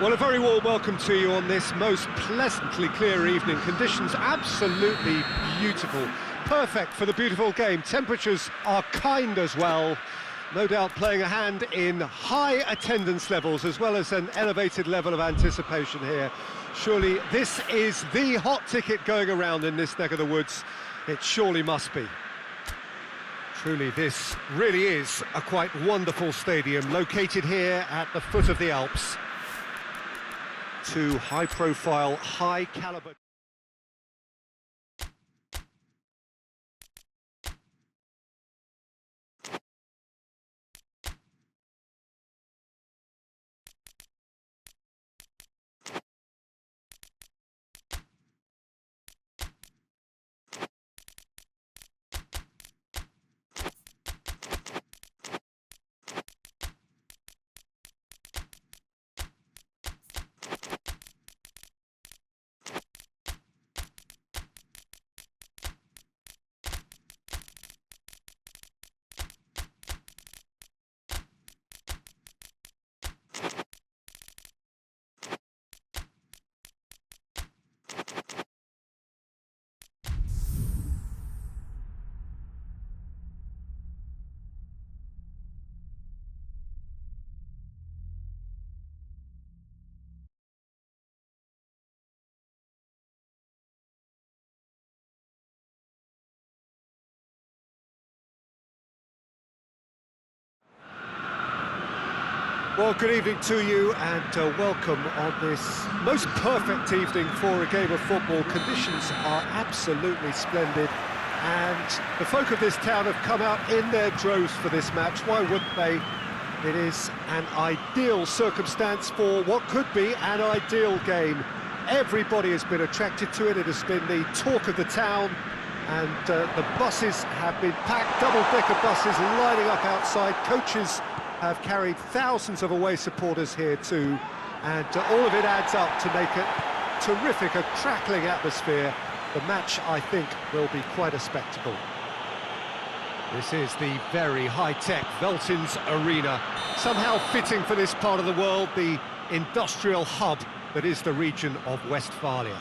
Well, a very warm welcome to you on this most pleasantly clear evening. Conditions absolutely beautiful. Perfect for the beautiful game. Temperatures are kind as well. No doubt playing a hand in high attendance levels as well as an elevated level of anticipation here. Surely this is the hot ticket going around in this neck of the woods. It surely must be. Truly, this really is a quite wonderful stadium located here at the foot of the Alps. Two high-profile, high-caliber... Well, good evening to you and welcome on this most perfect evening for a game of football. Conditions are absolutely splendid and the folk of this town have come out in their droves for this match. Why wouldn't they? It is an ideal circumstance for what could be an ideal game. Everybody has been attracted to it. It has been the talk of the town and the buses have been packed, double-decker buses lining up outside. Coaches have carried thousands of away supporters here too, and all of it adds up to make it terrific, a crackling atmosphere. The match, I think, will be quite a spectacle. This is the very high-tech Veltins Arena, somehow fitting for this part of the world, the industrial hub that is the region of Westphalia.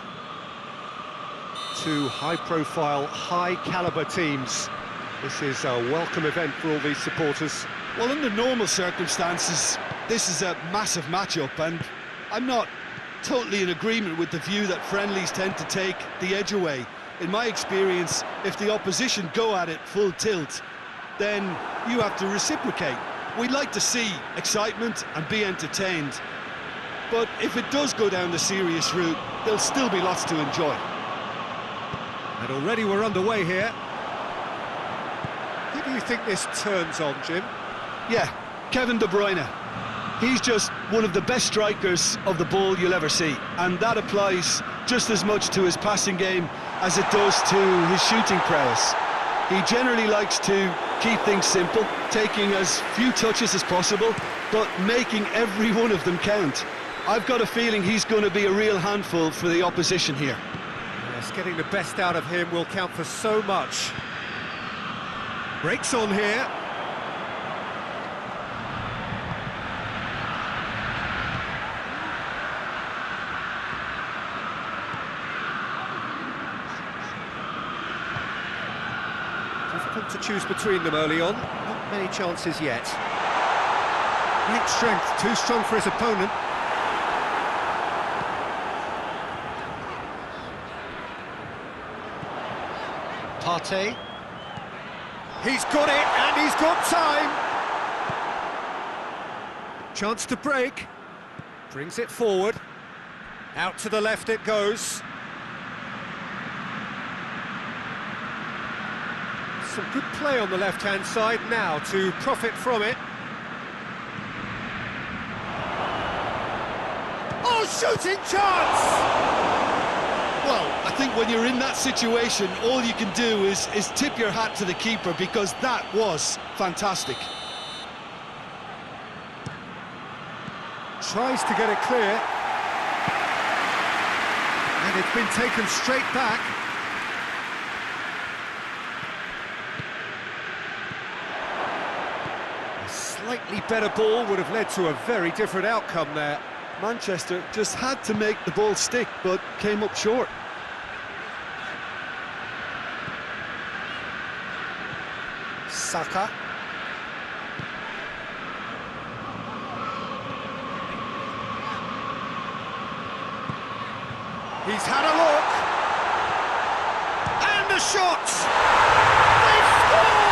Two high-profile, high-caliber teams. This is a welcome event for all these supporters. Well, under normal circumstances, this is a massive matchup, and I'm not totally in agreement with the view that friendlies tend to take the edge away. In my experience, if the opposition go at it full tilt, then you have to reciprocate. We'd like to see excitement and be entertained, but if it does go down the serious route, there'll still be lots to enjoy. And already we're underway here. Who do you think this turns on, Jim? Yeah, Kevin De Bruyne. He's just one of the best strikers of the ball you'll ever see, and that applies just as much to his passing game as it does to his shooting prowess. He generally likes to keep things simple, taking as few touches as possible, but making every one of them count. I've got a feeling he's going to be a real handful for the opposition here. Yes, getting the best out of him will count for so much. Breaks on here. Difficult to choose between them early on. Not many chances yet. Great strength, too strong for his opponent. Partey. He's got it, and he's got time! Chance to break. Brings it forward. Out to the left it goes. Some good play on the left-hand side now to profit from it. Oh, shooting chance! Well, I think when you're in that situation, all you can do is tip your hat to the keeper, because that was fantastic. Tries to get it clear. And it's been taken straight back. A slightly better ball would have led to a very different outcome there. Manchester just had to make the ball stick, but came up short. Saka. He's had a look. And the shot! They score!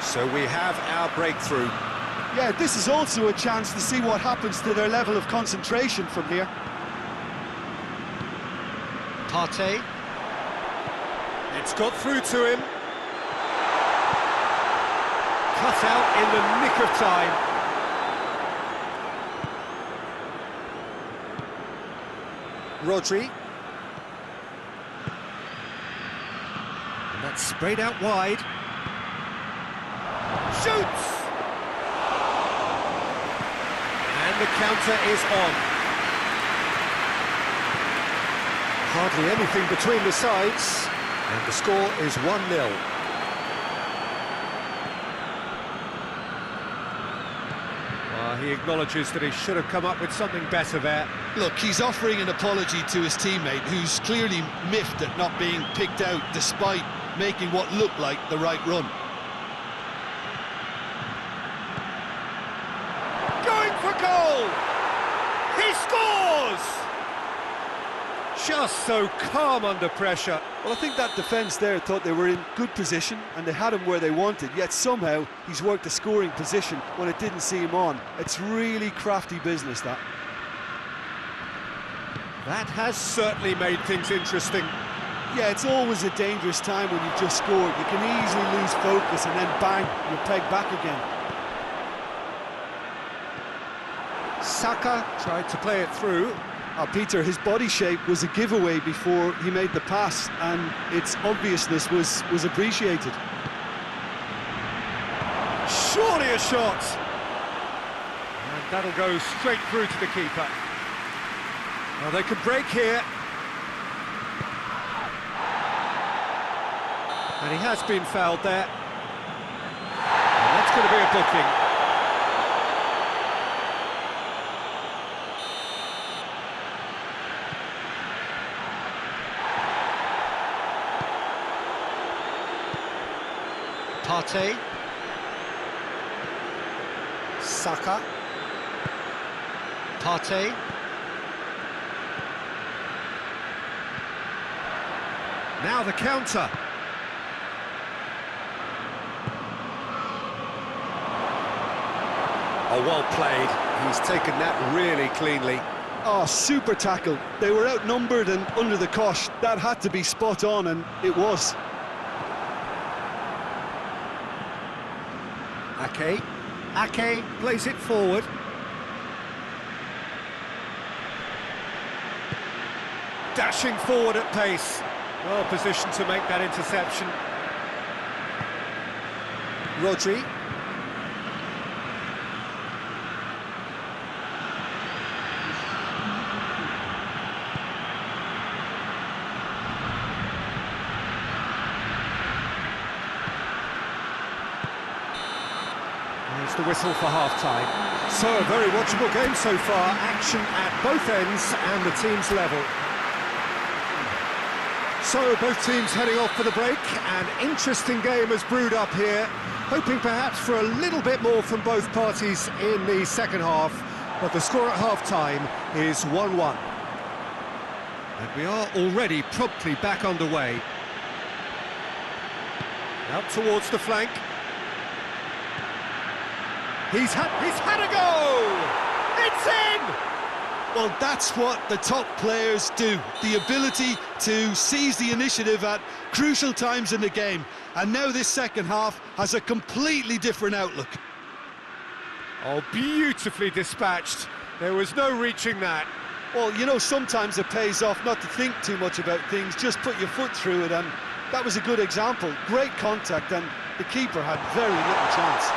So we have our breakthrough. Yeah, this is also a chance to see what happens to their level of concentration from here. Partey. It's got through to him. Cut out in the nick of time. Rodri. And that's sprayed out wide. Shoots! And the counter is on. Hardly anything between the sides, and the score is 1-0. He acknowledges that he should have come up with something better there. Look, he's offering an apology to his teammate, who's clearly miffed at not being picked out despite making what looked like the right run. Going for goal! He scores! Just so calm under pressure. Well, I think that defence there thought they were in good position and they had him where they wanted, yet somehow he's worked a scoring position when it didn't see him on. It's really crafty business, that. That has certainly made things interesting. Yeah, it's always a dangerous time when you've just scored. You can easily lose focus and then bang, you're pegged back again. Saka tried to play it through. Peter, his body shape was a giveaway before he made the pass, and its obviousness was appreciated. Surely a shot! And that'll go straight through to the keeper. Well, they could break here. And he has been fouled there. And that's going to be a booking. Partey. Saka. Partey. Now the counter. Oh, well played. He's taken that really cleanly. Oh, super tackle. They were outnumbered and under the cosh. That had to be spot on, and it was. Ake plays it forward. Dashing forward at pace. Well positioned to make that interception. Rodri. There's the whistle for half-time. So, a very watchable game so far. Action at both ends and the team's level. So, both teams heading off for the break. An interesting game has brewed up here. Hoping perhaps for a little bit more from both parties in the second half. But the score at half-time is 1-1. And we are already promptly back underway. Out towards the flank. He's had a go! It's in! Well, that's what the top players do. The ability to seize the initiative at crucial times in the game. And now this second half has a completely different outlook. Oh, beautifully dispatched. There was no reaching that. Well, you know, sometimes it pays off not to think too much about things, just put your foot through it, and that was a good example. Great contact, and the keeper had very little chance.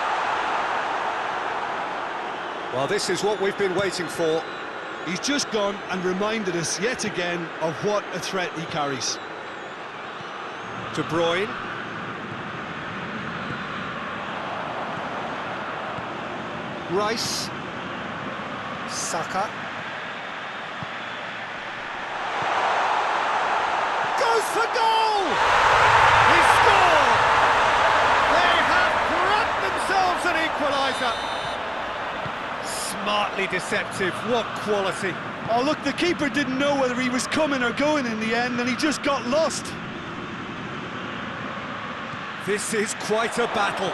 Well, this is what we've been waiting for. He's just gone and reminded us yet again of what a threat he carries. De Bruyne. Rice. Saka. Goes for goal! He scored! They have grabbed themselves an equaliser. Smartly deceptive, what quality. Oh, look, the keeper didn't know whether he was coming or going in the end, and he just got lost. This is quite a battle.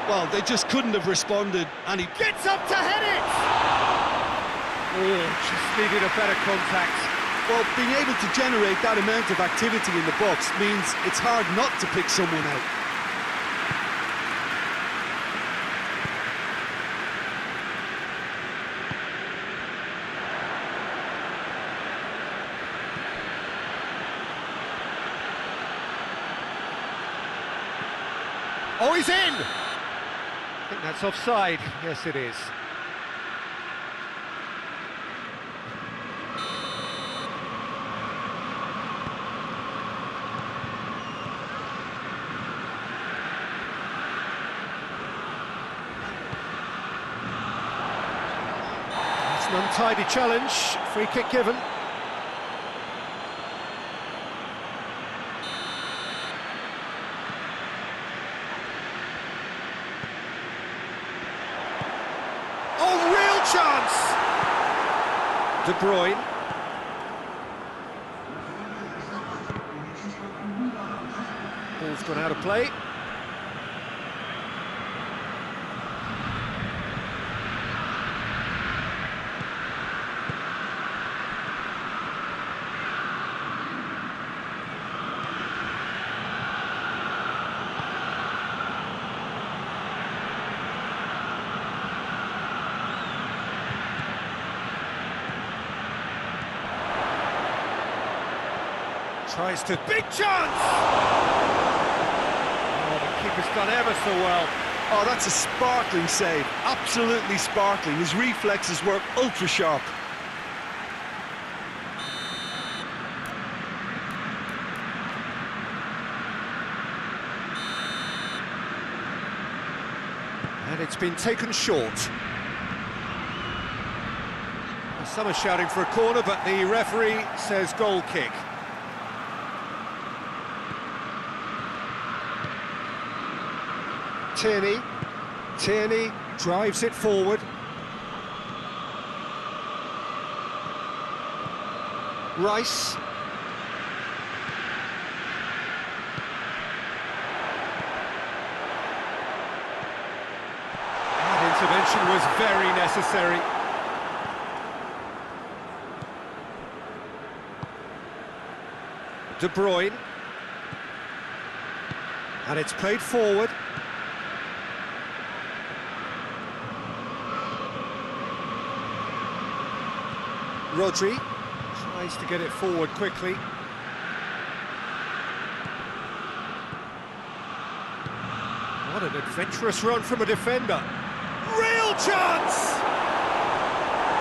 Well, they just couldn't have responded, and he Gets up to head it! Oh, just needed a better contact. Well, being able to generate that amount of activity in the box means it's hard not to pick someone out. Oh, he's in! I think that's offside. Yes, it is. It's an untidy challenge. Free kick given. Chance! De Bruyne. Ball's gone out of play. Tries to... Big chance! Oh, the keeper's done ever so well. Oh, that's a sparkling save. Absolutely sparkling. His reflexes work ultra sharp. And it's been taken short. Some are shouting for a corner, but the referee says goal kick. Tierney drives it forward. Rice. That intervention was very necessary. De Bruyne. And it's played forward. Rodri tries to get it forward quickly. What an adventurous run from a defender. Real chance!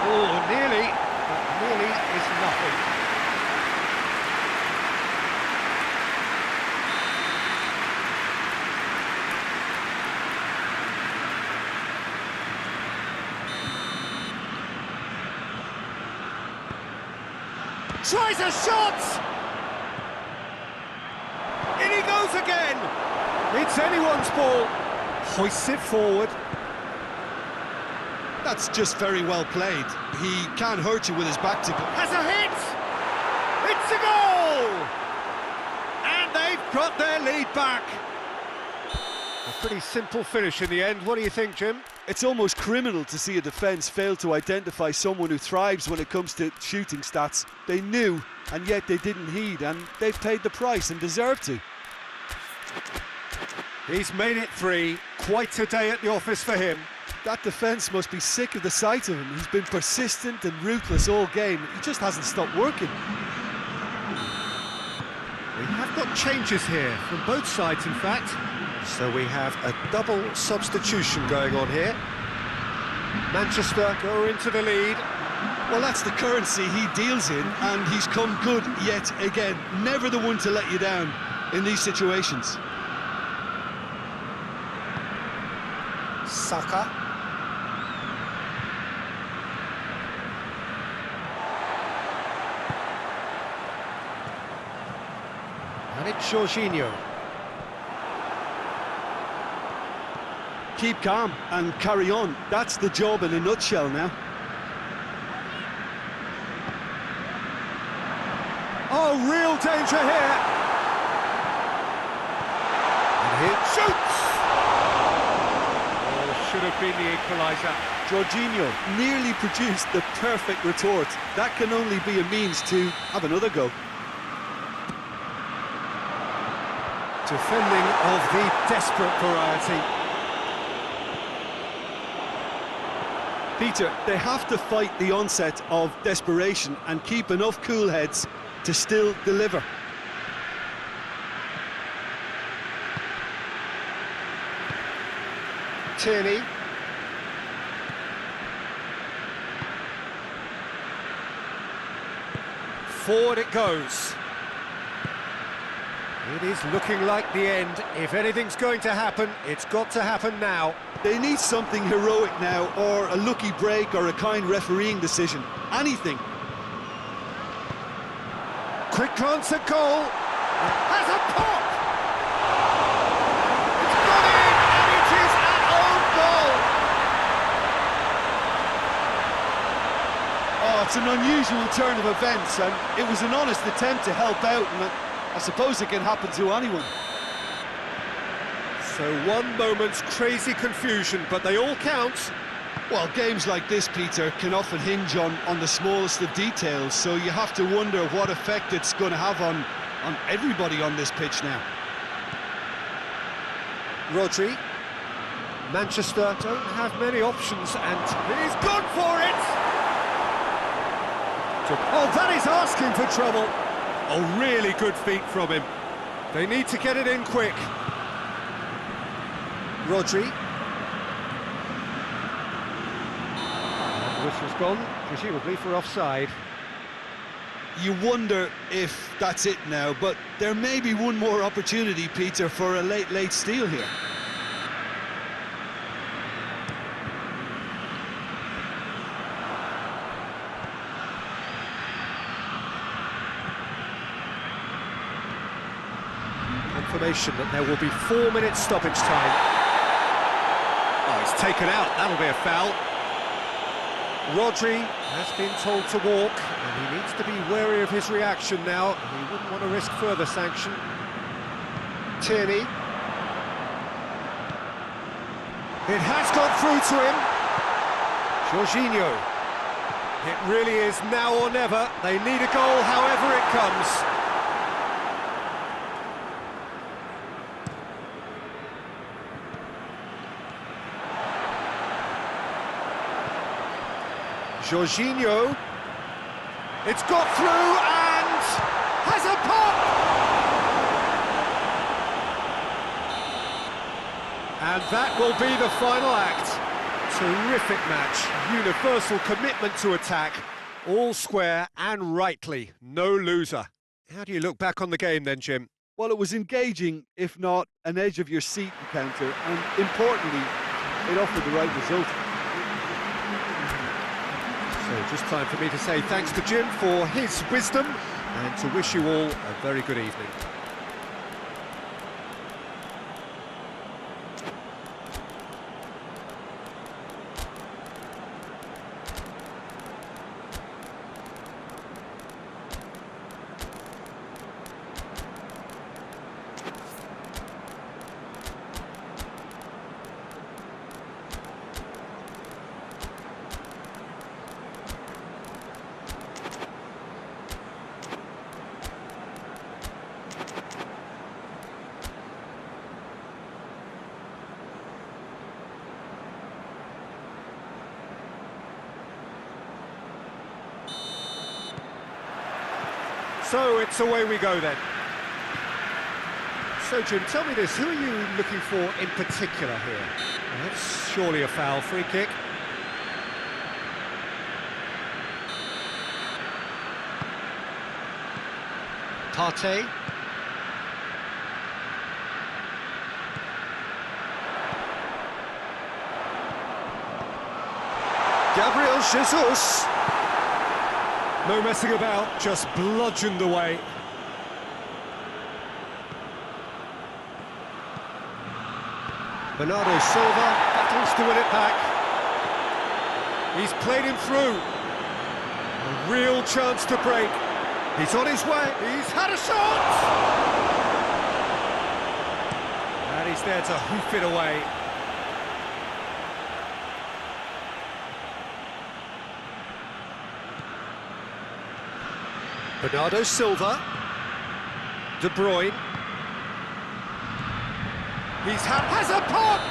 Oh, nearly, but nearly is nothing. Tries a shot! In he goes again! It's anyone's ball. Hoists it forward. That's just very well played. He can't hurt you with his back to go. Has a hit! It's a goal! And they've got their lead back. A pretty simple finish in the end. What do you think, Jim? It's almost criminal to see a defence fail to identify someone who thrives when it comes to shooting stats. They knew, and yet they didn't heed, and they've paid the price and deserve to. He's made it 3. Quite a day at the office for him. That defence must be sick of the sight of him. He's been persistent and ruthless all game. He just hasn't stopped working. We have got changes here, from both sides in fact. So we have a double substitution going on here. Manchester go into the lead. Well, that's the currency he deals in, and he's come good yet again. Never the one to let you down in these situations. Saka. And it's Jorginho. Keep calm and carry on. That's the job in a nutshell now. Oh, real danger here. And he shoots! Oh, should have been the equaliser. Jorginho nearly produced the perfect retort. That can only be a means to have another go. Defending of the desperate variety. Peter, they have to fight the onset of desperation and keep enough cool heads to still deliver. Tierney. Forward it goes. It is looking like the end. If anything's going to happen, it's got to happen now. They need something heroic now, or a lucky break or a kind refereeing decision. Anything. Quick glance at goal. It has a pop! It's gone in, and it is an own goal! Oh, it's an unusual turn of events, and it was an honest attempt to help out, and I suppose it can happen to anyone. So one moment's crazy confusion, but they all count. Well, games like this, Peter, can often hinge on the smallest of details, so you have to wonder what effect it's going to have on everybody on this pitch now. Rodri. Manchester don't have many options, and he's gone for it! Oh, that is asking for trouble. Oh, really good feet from him. They need to get it in quick. Rodri. And the whistle's gone, presumably for offside. You wonder if that's it now, but there may be one more opportunity, Peter, for a late steal here. Confirmation that there will be 4 minutes stoppage time. Oh, he's taken out, that'll be a foul. Rodri has been told to walk, and he needs to be wary of his reaction now. He wouldn't want to risk further sanction. Tierney. It has gone through to him. Jorginho. It really is now or never. They need a goal however it comes. Jorginho, it's got through and has a pop! And that will be the final act. Terrific match, universal commitment to attack, all square and rightly, no loser. How do you look back on the game then, Jim? Well, it was engaging, if not an edge-of-your-seat encounter, and importantly, it offered the right result. So just time for me to say thanks to Jim for his wisdom and to wish you all a very good evening. So it's away we go then. So Jim, tell me this, who are you looking for in particular here? Well, that's surely a foul, free kick. Partey. Gabriel Jesus. No messing about, just bludgeoned away. Bernardo Silva battles to win it back. He's played him through. A real chance to break. He's on his way. He's had a shot! And he's there to hoof it away. Bernardo Silva. De Bruyne. Has a pot!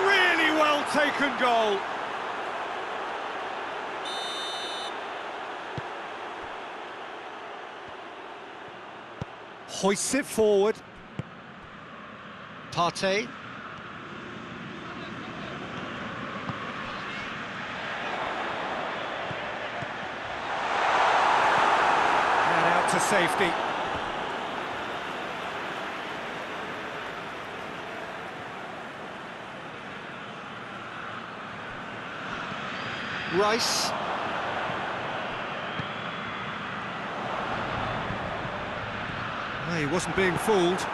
Really well taken goal. Hoists it forward. Partey. And out to safety. Rice. He wasn't being fooled.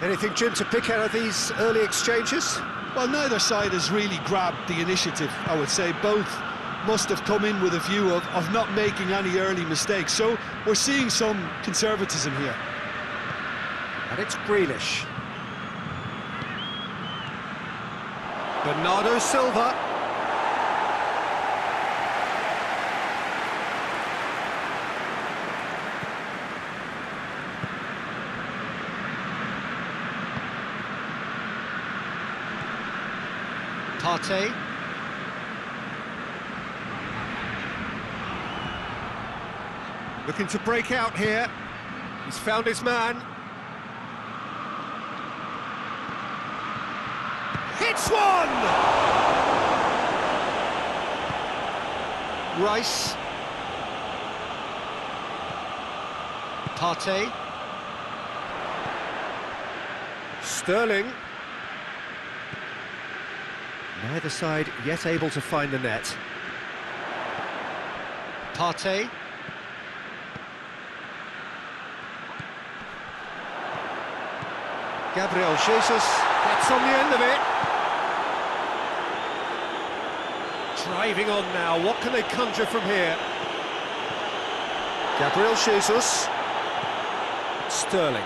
Anything, Jim, to pick out of these early exchanges? Well, neither side has really grabbed the initiative, I would say. Both must have come in with a view of not making any early mistakes. So we're seeing some conservatism here. And it's Grealish. Bernardo Silva. Partey. Looking to break out here. He's found his man. Hits one! Rice. Partey. Sterling. Neither side yet able to find the net. Partey. Gabriel Jesus gets on the end of it. Driving on now, what can they conjure from here? Gabriel Jesus. Sterling.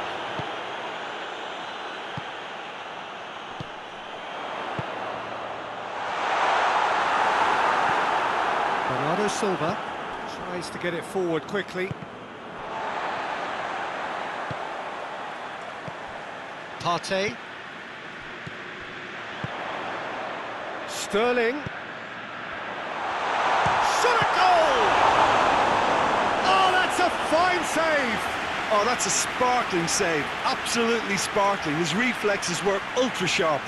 Bernardo Silva tries to get it forward quickly. Partey. Sterling. Shot at goal! Oh, that's a fine save! Oh, that's a sparkling save. Absolutely sparkling. His reflexes were ultra sharp.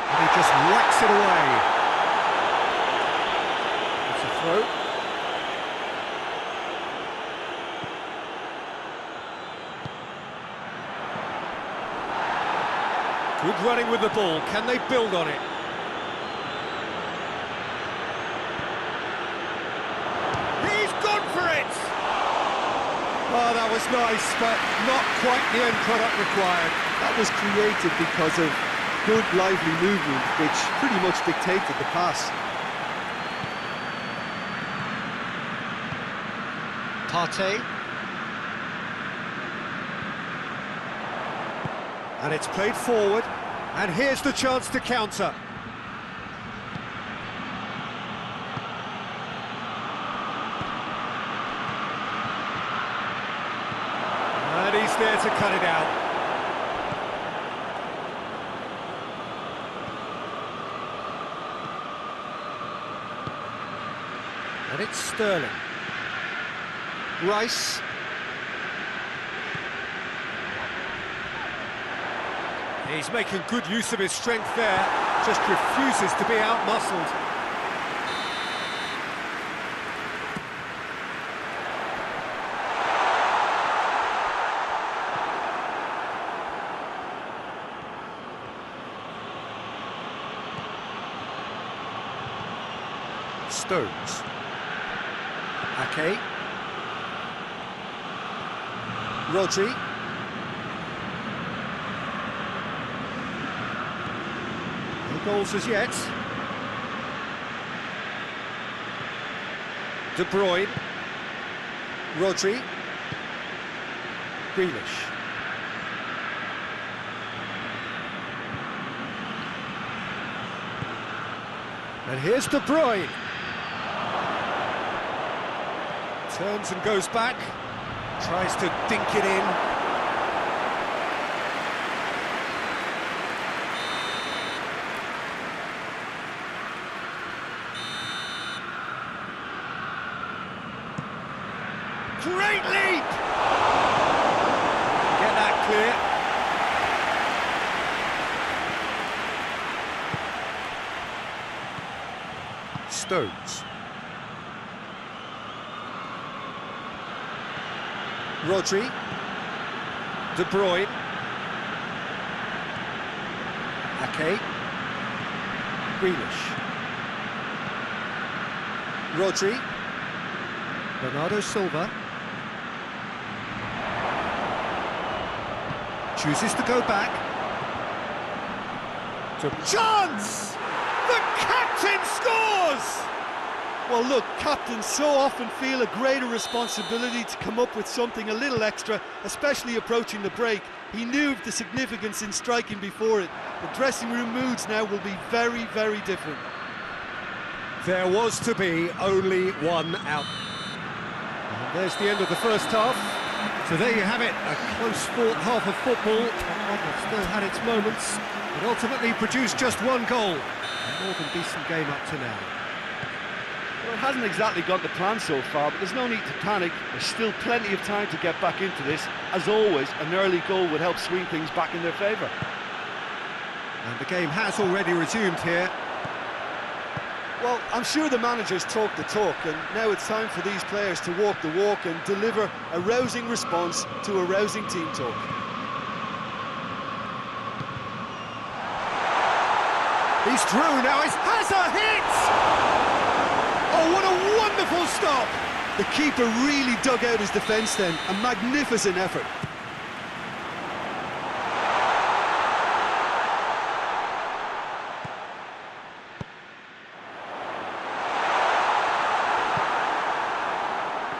And he just whacks it away. It's a throw. Good running with the ball. Can they build on it? He's gone for it! Oh, that was nice, but not quite the end product required. That was created because of good, lively movement, which pretty much dictated the pass. Partey. And it's played forward, and here's the chance to counter. And he's there to cut it out. And it's Sterling. Rice. He's making good use of his strength there, just refuses to be out-muscled. Stones. Ake. Rodri. No goals as yet. De Bruyne. Rodri. Grealish. And here's De Bruyne. Turns and goes back. Tries to dink it in. Great leap! Get that clear. Stones. Rodri. De Bruyne. Ake. Grealish. Rodri. Bernardo Silva. Chooses to go back. To chance! The captain scores! Well, look, captains so often feel a greater responsibility to come up with something a little extra, especially approaching the break. He knew of the significance in striking before it. The dressing room moods now will be very, very different. There was to be only one out. And there's the end of the first half. So there you have it, a close-fought half of football. One that still had its moments, but ultimately produced just one goal. A more than decent game up to now. Well, it hasn't exactly gone to plan so far, but there's no need to panic. There's still plenty of time to get back into this. As always, an early goal would help swing things back in their favour. And the game has already resumed here. Well, I'm sure the managers talk the talk, and now it's time for these players to walk the walk and deliver a rousing response to a rousing team talk. He's through now, has a hit! Oh, what a wonderful stop! The keeper really dug out his defence then, a magnificent effort.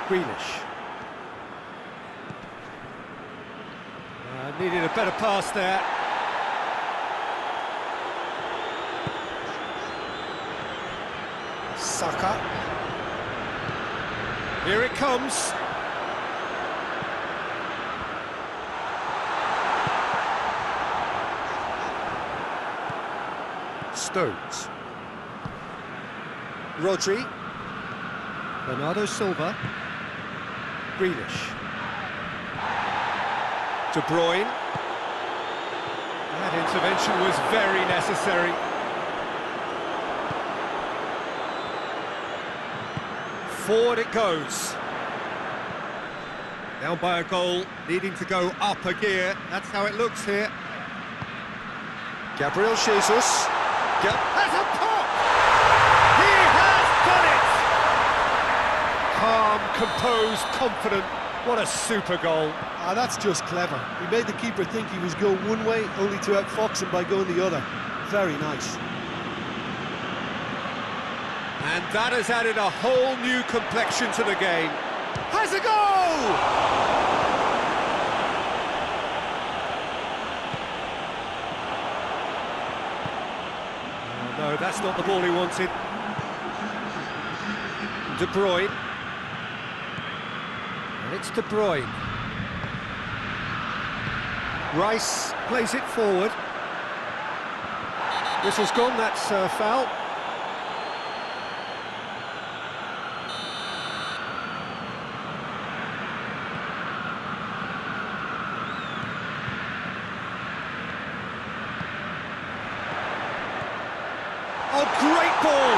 Grealish. Needed a better pass there. Saka. Here it comes. Stones. Rodri. Bernardo Silva. Grealish. De Bruyne. That intervention was very necessary. Forward it goes. Down by a goal, needing to go up a gear. That's how it looks here. Gabriel Jesus. Has a pop! He has done it! Calm, composed, confident. What a super goal. That's just clever. He made the keeper think he was going one way, only to outfox him by going the other. Very nice. And that has added a whole new complexion to the game. Has a goal! Oh, no, that's not the ball he wanted. De Bruyne. And it's De Bruyne. Rice plays it forward. Whistle's gone, that's foul. Oh, great ball!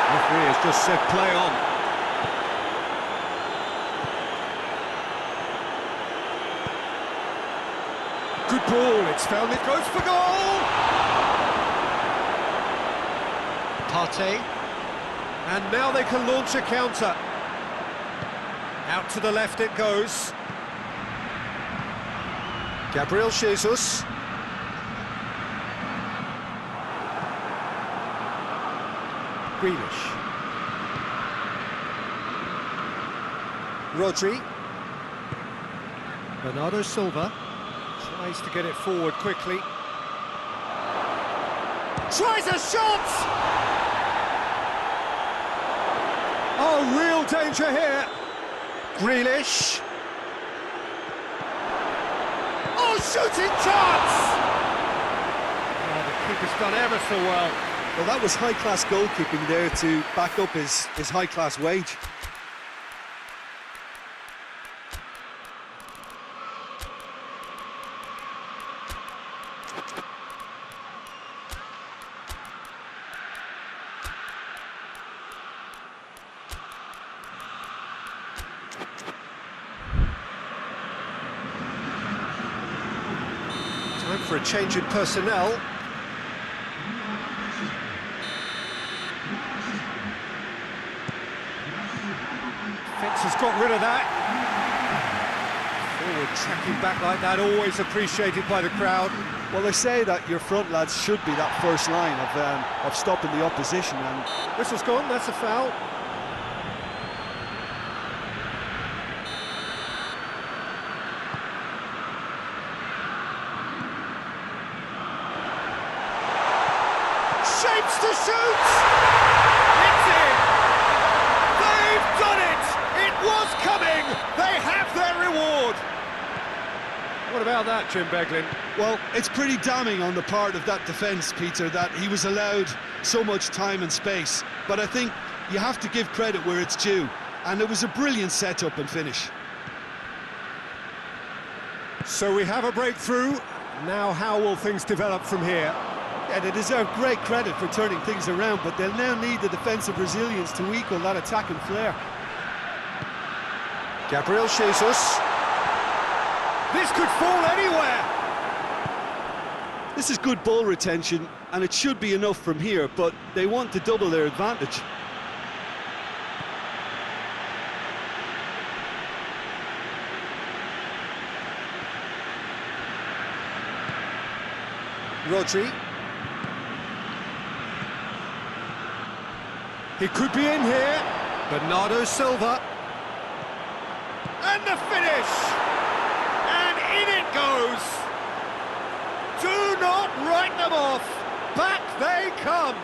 The referee has just said play on. Good ball, it's found, it goes for goal! Partey. And now they can launch a counter. Out to the left it goes. Gabriel Jesus. Grealish. Rodri. Bernardo Silva tries to get it forward quickly. Tries a shot! Oh, real danger here. Grealish. Oh, shooting chance! Oh, the keeper's done ever so well. Well, that was high-class goalkeeping there to back up his high-class wage. Time for a change in personnel. Fitz has got rid of that. Forward tracking back like that, always appreciated by the crowd. Well, they say that your front lads should be that first line of stopping the opposition, and Whistle's gone, that's a foul. Shapes to shoot! It's in! They've done it! It was coming! They have their reward! What about that, Jim Beglin? well, it's pretty damning on the part of that defence, Peter, that he was allowed so much time and space. But I think you have to give credit where it's due, and it was a brilliant setup and finish. So we have a breakthrough. Now how will things develop from here? Yeah, they deserve great credit for turning things around, but they'll now need the defensive resilience to equal that attacking flair. Gabriel Jesus. This could fall anywhere! This is good ball retention, and it should be enough from here, but they want to double their advantage. Rodri. He could be in here. Bernardo Silva. And the finish! And in it goes! Do not write them off! Back they come!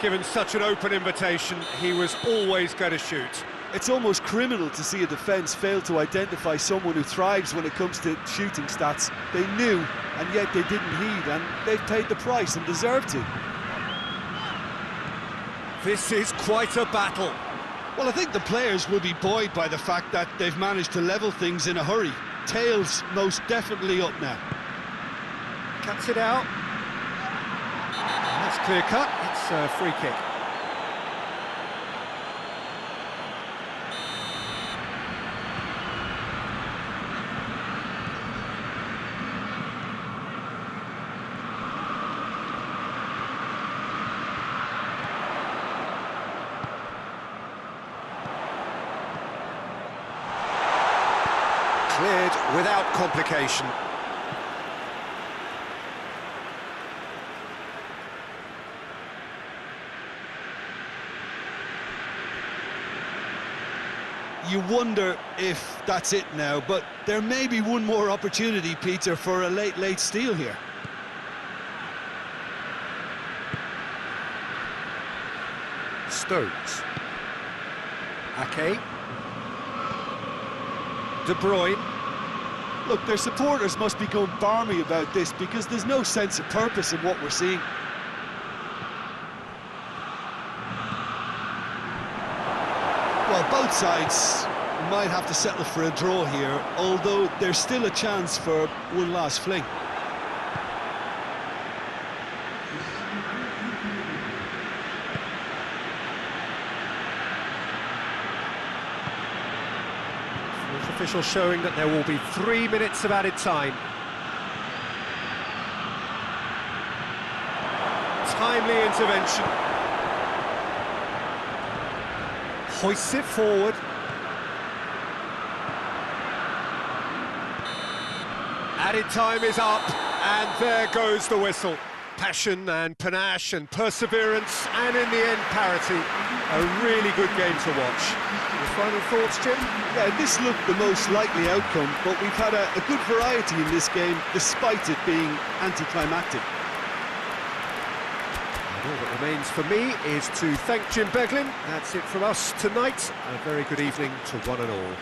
Given such an open invitation, he was always going to shoot. It's almost criminal to see a defence fail to identify someone who thrives when it comes to shooting stats. They knew, and yet they didn't heed, and they've paid the price and deserve to. This is quite a battle. Well, I think the players will be buoyed by the fact that they've managed to level things in a hurry. Tails most definitely up now. Cuts it out. That's clear cut. It's a free kick. Cleared without complication. You wonder if that's it now, but there may be one more opportunity, Peter, for a late steal here. Stones. Ake. De Bruyne. Look, their supporters must be going barmy about this because there's no sense of purpose in what we're seeing. Well, both sides might have to settle for a draw here, although there's still a chance for one last fling. Fourth official showing that there will be 3 minutes of added time. Timely intervention. Hoists it forward. Added time is up, and there goes the whistle. Passion and panache and perseverance, and in the end, parity. A really good game to watch. Your final thoughts, Jim? Yeah, this looked the most likely outcome, but we've had a good variety in this game, despite it being anticlimactic. All that remains for me is to thank Jim Beglin. That's it from us tonight. A very good evening to one and all.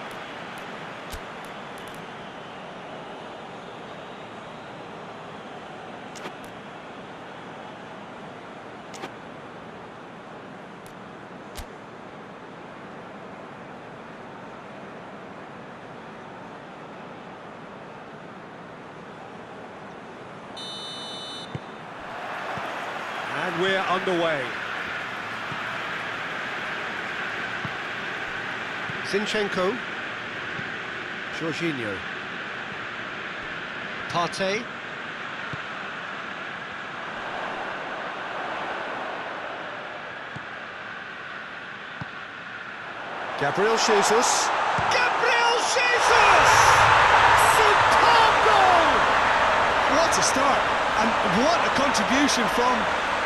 And we're underway. Zinchenko. Jorginho. Partey. Gabriel Jesus. Gabriel Jesus! Superb goal! What a start, and what a contribution from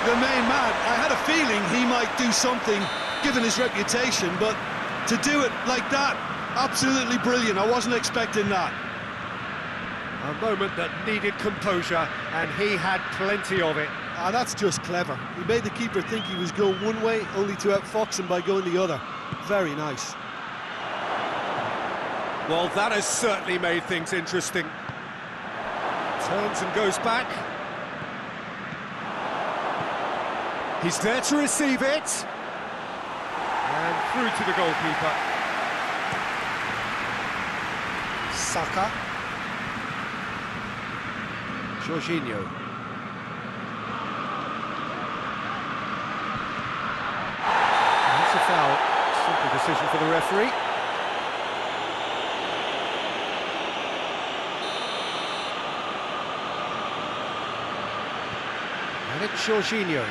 the main man. I had a feeling he might do something, given his reputation, but to do it like that, absolutely brilliant. I wasn't expecting that. A moment that needed composure, and he had plenty of it. That's just clever. He made the keeper think he was going one way, only to outfox him by going the other. Very nice. Well, that has certainly made things interesting. Turns and goes back. He's there to receive it. And through to the goalkeeper. Saka. Jorginho. That's a foul. Simple decision for the referee. And it's Jorginho.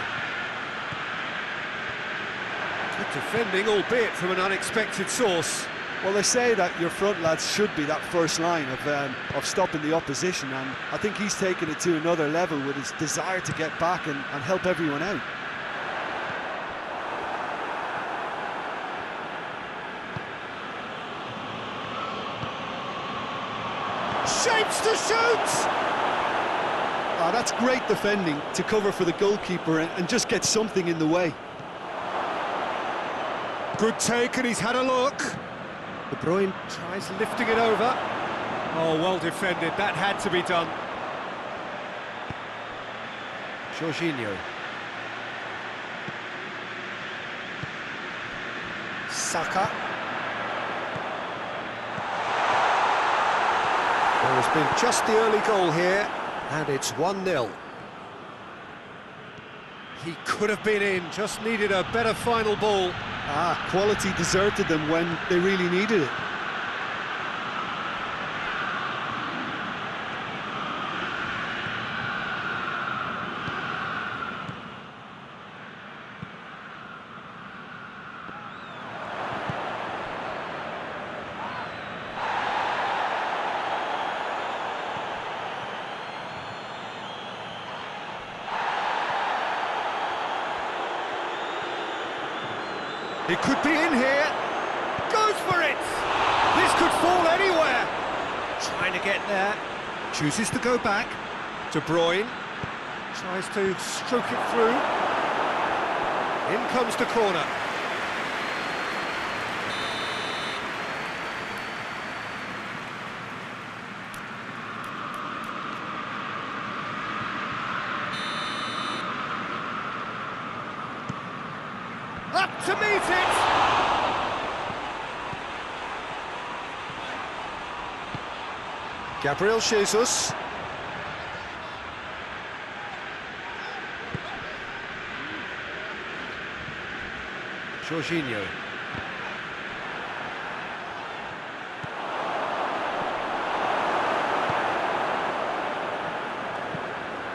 Good defending, albeit from an unexpected source. Well, they say that your front lads should be that first line of stopping the opposition, and I think he's taken it to another level with his desire to get back and help everyone out. Shapes to shoot! Oh, that's great defending to cover for the goalkeeper and just get something in the way. Good take, and he's had a look. De Bruyne tries lifting it over. Oh, well defended. That had to be done. Jorginho. Saka. There has been just the early goal here, and it's 1-0. He could have been in, just needed a better final ball. Quality deserted them when they really needed it. It could be in here. Goes for it. This could fall anywhere. Trying to get there. Chooses to go back. De Bruyne tries to stroke it through. In comes the corner. Up to meet it! Gabriel Jesus. Jorginho.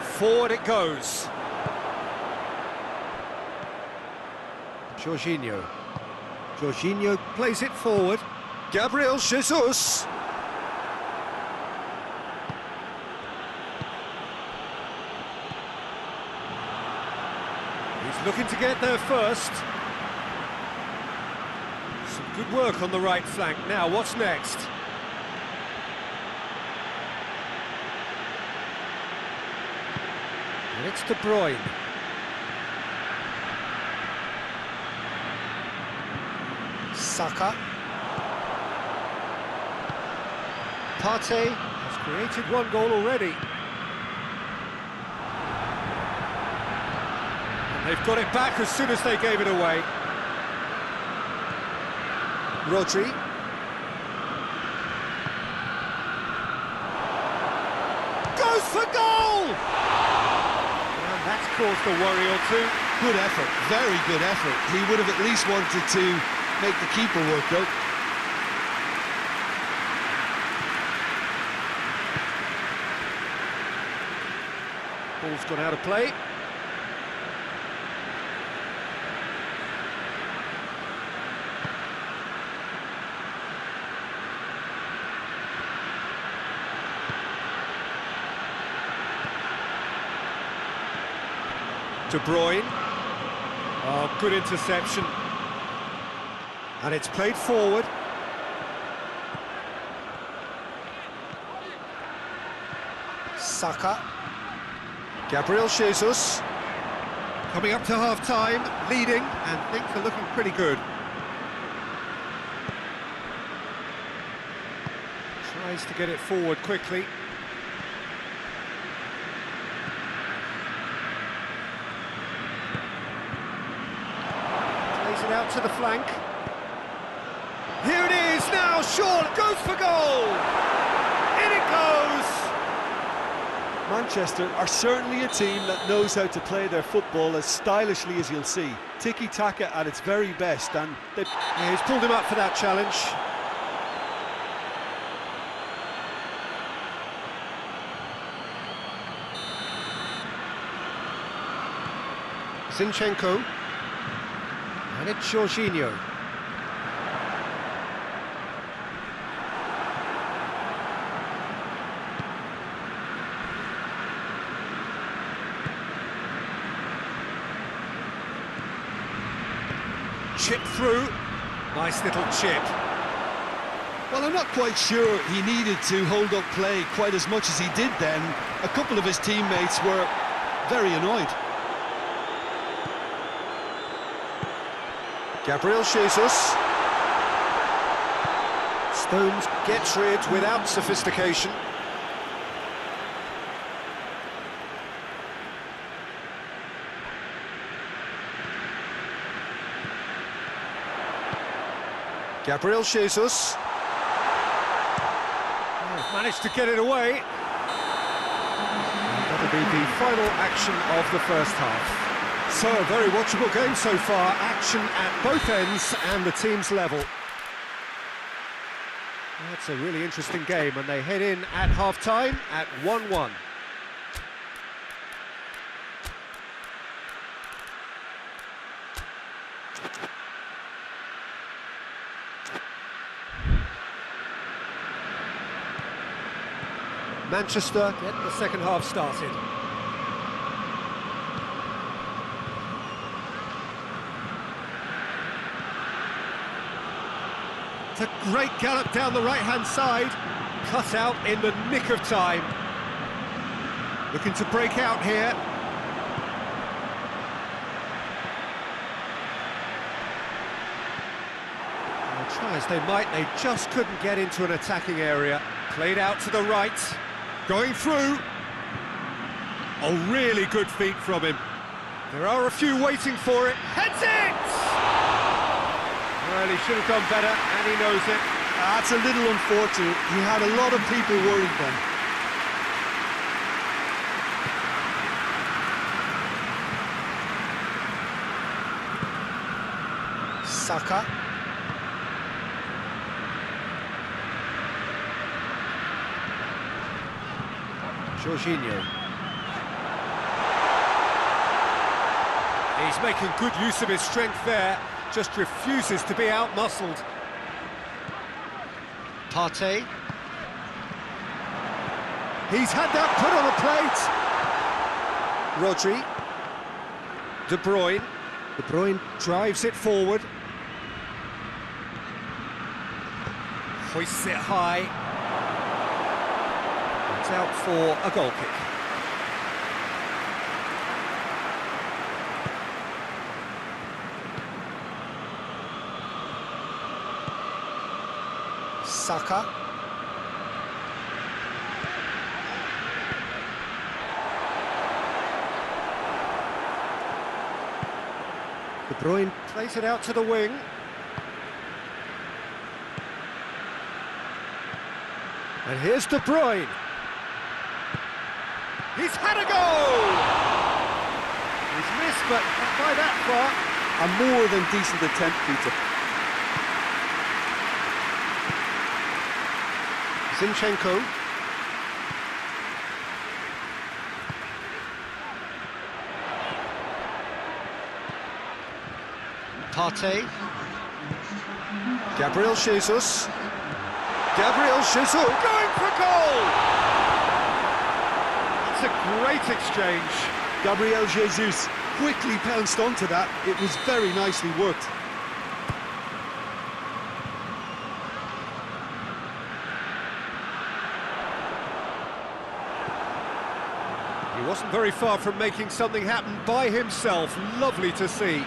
Forward it goes. Jorginho. Jorginho plays it forward. Gabriel Jesus. Looking to get there first. Some good work on the right flank. Now, what's next? And it's De Bruyne. Saka. Partey has created one goal already. And they've got it back as soon as they gave it away. Rodri. Goes for goal! And that's caused a worry or two. Good effort, very good effort. He would have at least wanted to make the keeper work, though. Ball's gone out of play. De Bruyne. Oh, good interception. And it's played forward. Saka. Gabriel Jesus. Coming up to half-time, leading, and things are looking pretty good. Tries to get it forward quickly. Plays it out to the flank. Here it is now, Shaw goes for goal! In it goes! Manchester are certainly a team that knows how to play their football as stylishly as you'll see. Tiki-taka at its very best, and yeah, he's pulled him up for that challenge. Zinchenko. And it's Jorginho. Chip through. Nice little chip. well, I'm not quite sure he needed to hold up play quite as much as he did then. A couple of his teammates were very annoyed. Gabriel Jesus. Stones gets rid without sophistication. Gabriel Jesus. Oh, managed to get it away. That'll be the final action of the first half. So, a very watchable game so far. Action at both ends and the team's level. That's a really interesting game, and they head in at half-time at 1-1. Manchester get the second half started. It's a great gallop down the right-hand side, cut out in the nick of time. Looking to break out here. They'll try as they might, they just couldn't get into an attacking area. Played out to the right, going through. Oh, really good feet from him. There are a few waiting for it. Heads it! Well, he should have done better, and he knows it. That's a little unfortunate. He had a lot of people worried then. Saka. Jorginho. He's making good use of his strength there, just refuses to be out-muscled. Partey. He's had that put on a plate. Rodri. De Bruyne. De Bruyne drives it forward. Hoists it high. It's out for a goal kick. Saka. De Bruyne plays it out to the wing. And here's De Bruyne. He's had a goal! He's missed, but not by that far. A more than decent attempt, Peter. Zinchenko. Partey. Gabriel Jesus. Gabriel Jesus going for goal! It's a great exchange. Gabriel Jesus quickly pounced onto that. It was very nicely worked. He wasn't very far from making something happen by himself. Lovely to see.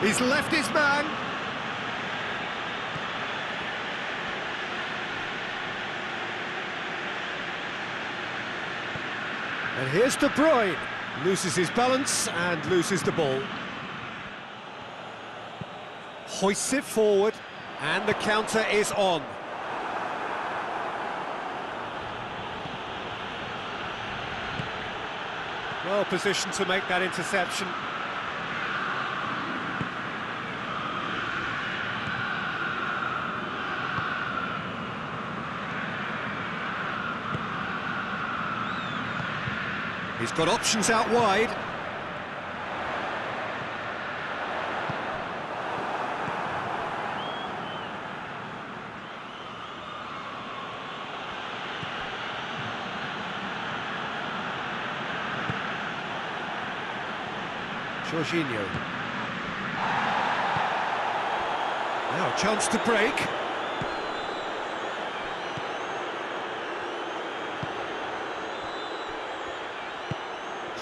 He's left his man. And here's De Bruyne. Loses his balance and loses the ball. Hoists it forward, and the counter is on. Well positioned to make that interception. He's got options out wide. Jorginho. Now a chance to break.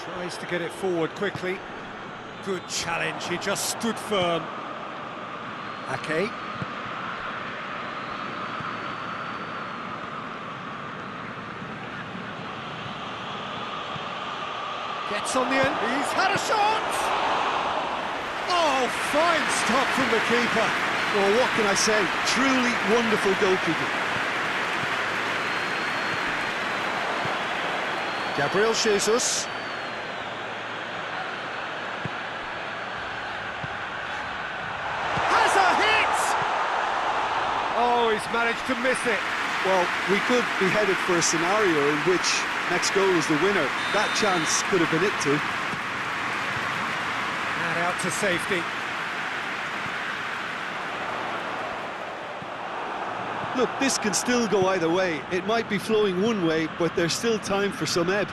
Tries to get it forward quickly. Good challenge, he just stood firm. Ake. Gets on the end, he's had a shot! Oh, fine stop from the keeper. Well, what can I say? Truly wonderful goalkeeping. Gabriel Jesus. Oh, he's managed to miss it. Well, we could be headed for a scenario in which next goal is the winner. That chance could have been it too. And out to safety. Look, this can still go either way. It might be flowing one way, but there's still time for some ebb.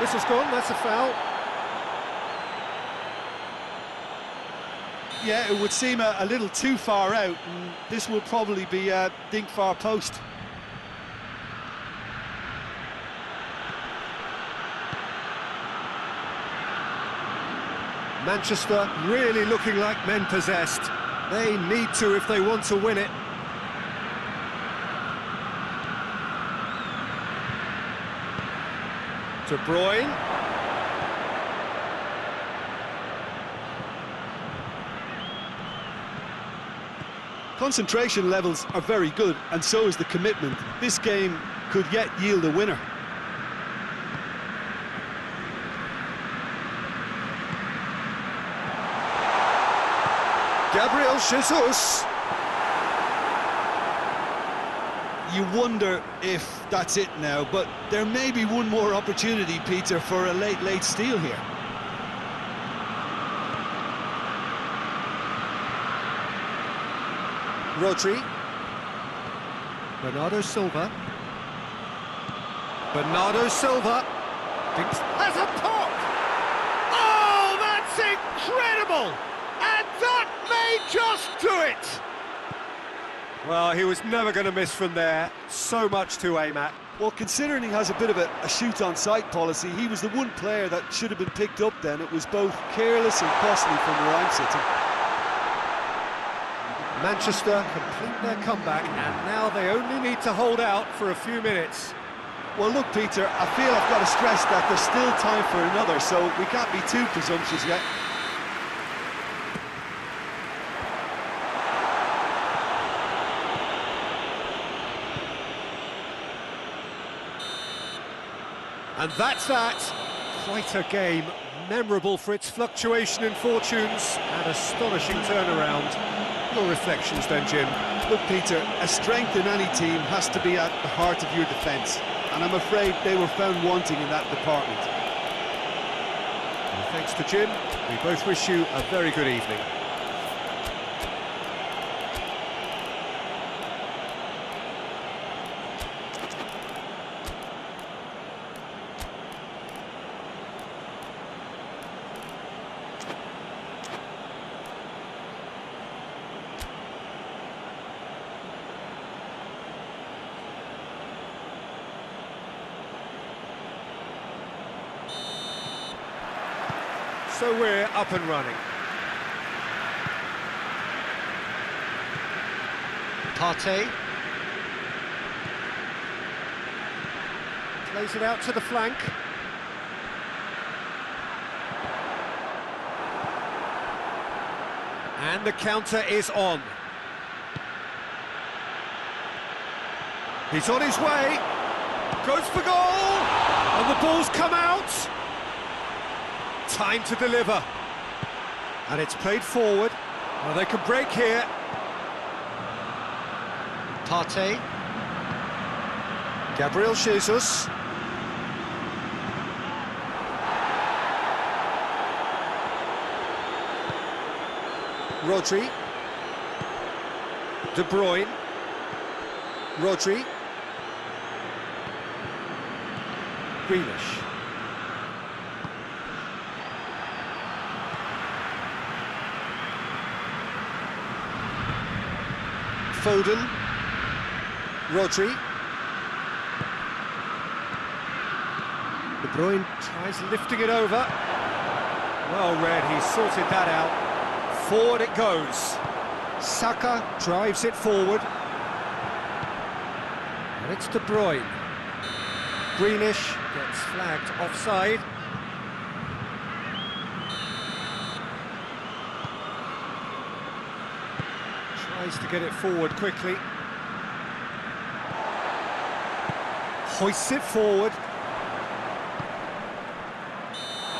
This has gone, that's a foul. Yeah, it would seem a little too far out, and this will probably be a dink far post. Manchester really looking like men possessed. They need to if they want to win it. De Bruyne. Concentration levels are very good, and so is the commitment. This game could yet yield a winner. Gabriel Jesus. You wonder if that's it now, but there may be one more opportunity, Peter, for a late steal here. Rodri. Bernardo Silva. Bernardo Silva. Has a pop! Oh, that's incredible! And that may just do it! Well, he was never going to miss from there. So much to aim at. Well, considering he has a bit of a shoot-on-sight policy, he was the one player that should have been picked up then. It was both careless and costly from where I'm sitting. Manchester complete their comeback, and now they only need to hold out for a few minutes. Well, look, Peter, I feel I've got to stress that there's still time for another, so we can't be too presumptuous yet. And that's that. Quite a game, memorable for its fluctuation in fortunes and astonishing turnaround. Your reflections then, Jim? Look, Peter, a strength in any team has to be at the heart of your defence, and I'm afraid they were found wanting in that department. Well, thanks to Jim. We both wish you a very good evening. So we're up and running. Partey. Plays it out to the flank. And the counter is on. He's on his way. Goes for goal. And the ball's come out. Time to deliver. And it's played forward. Well, they can break here. Partey. Gabriel Jesus. Rodri. De Bruyne. Rodri. Grealish. Foden. Rodri. De Bruyne tries lifting it over. Well read, he sorted that out. Forward it goes. Saka drives it forward. And it's De Bruyne. Grealish gets flagged offside. Tries to get it forward quickly. Hoists it forward.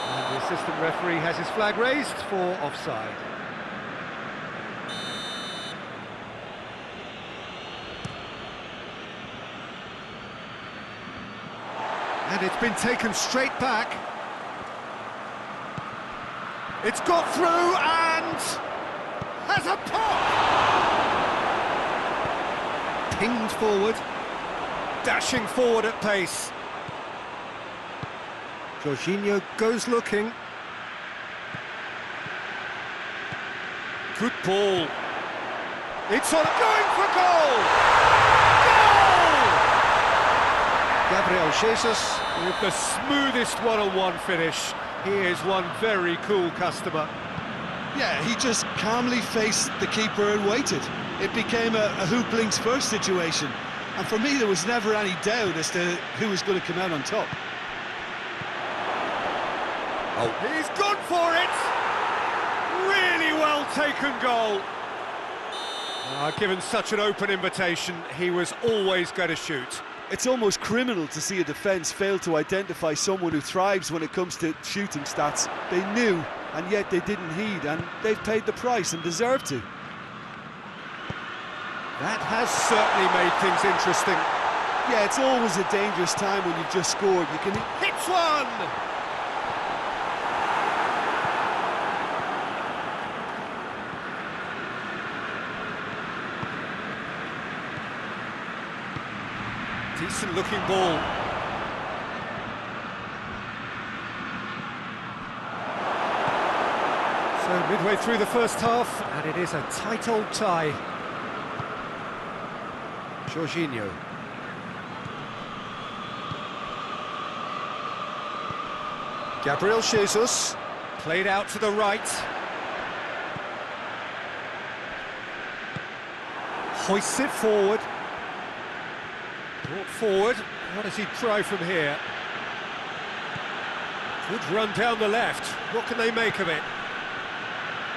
And the assistant referee has his flag raised for offside. And it's been taken straight back. It's got through and has a pop! Pinged forward, dashing forward at pace. Jorginho goes looking. Good ball. It's on, going for goal! Goal! Gabriel Jesus with the smoothest one-on-one finish. He is one very cool customer. Yeah, he just calmly faced the keeper and waited. It became a who blinks first situation. And for me, there was never any doubt as to who was going to come out on top. Oh, he's gone for it! Really well taken goal. Given such an open invitation, he was always going to shoot. It's almost criminal to see a defence fail to identify someone who thrives when it comes to shooting stats. They knew, and yet they didn't heed, and they've paid the price and deserve to. That has certainly made things interesting. Yeah, it's always a dangerous time when you've just scored. You can hit one! Decent looking ball. So midway through the first half, and it is a tight old tie. Jorginho. Gabriel Jesus, played out to the right. Hoists it forward. Brought forward. What does he try from here? Good run down the left. What can they make of it?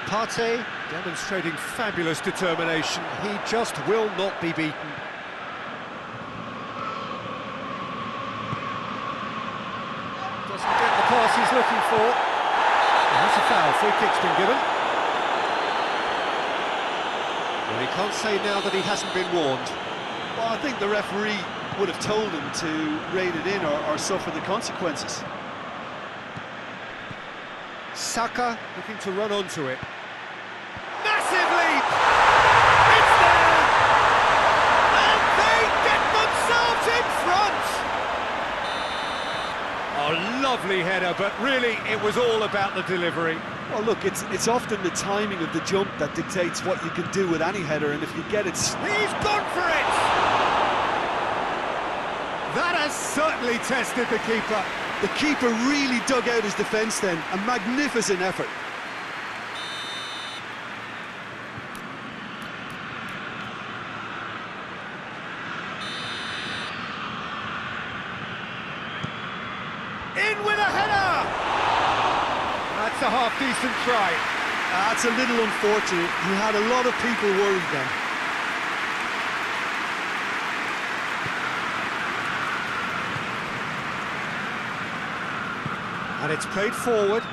Partey demonstrating fabulous determination. He just will not be beaten. Doesn't get the pass he's looking for. And that's a foul. Free kick's been given. Well, he can't say now that he hasn't been warned. Well, I think the referee would have told him to rein it in or suffer the consequences. Saka looking to run onto it. Massive leap! It's there! And they get themselves in front! Oh, lovely header, but really it was all about the delivery. Well, look, it's often the timing of the jump that dictates what you can do with any header, and if you get it... He's gone for it! That has certainly tested the keeper. The keeper really dug out his defence then, a magnificent effort. In with a header! That's a half-decent try. That's a little unfortunate. He had a lot of people worried then. And it's played forward.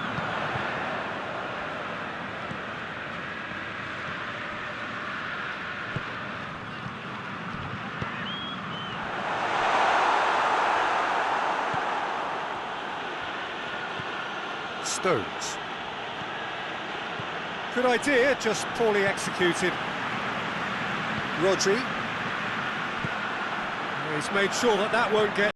Stones. Good idea, just poorly executed. Rodri. He's made sure that that won't get